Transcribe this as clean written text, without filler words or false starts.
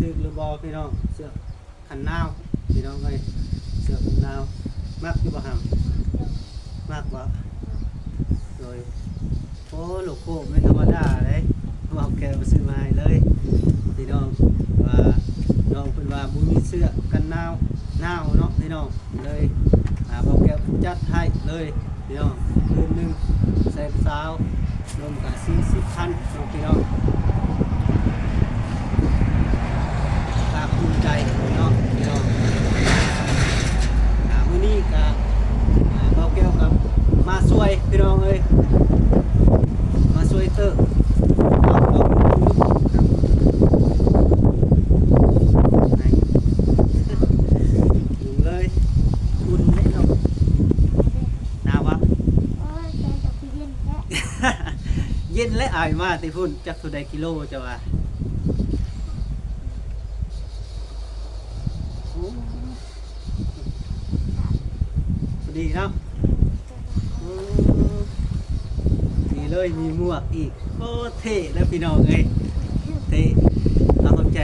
ลึกหรือบอพี่น้องเสือกขันนาวพี่น้องเลยเสือกขันนาวมักอยู่บ่หำมักบ่โดยโอ้โลโก้ไม่ธรรมดาเลยบอกแกมาซื้อมาให้เลยพี่น้องว่าน้องเพิ่นว่าบุมีเสื้อกันหนาวเนาะพี่น้องเลยบอกแกจัดให้เลยพี่น้องคืนนึงใส่สาวรวมกับ40,000น้องพี่น้องภาคภูมิใจเนาะพี่น้องมื้อนี้ก็บอกแก้วกับมาช่วยพี่น้องเอ้ยมาช่วยเตอร์อยู่เลยคุณได้เนาะหนาวะ เย็นและอายมากที่พุ่นจักสุดใดกิโลจะว่าดีเนาะดีเลยมีหมวกอีกโอ้เท่แล้วพี่น้องเอ้ยเท่เอาเข้าใจ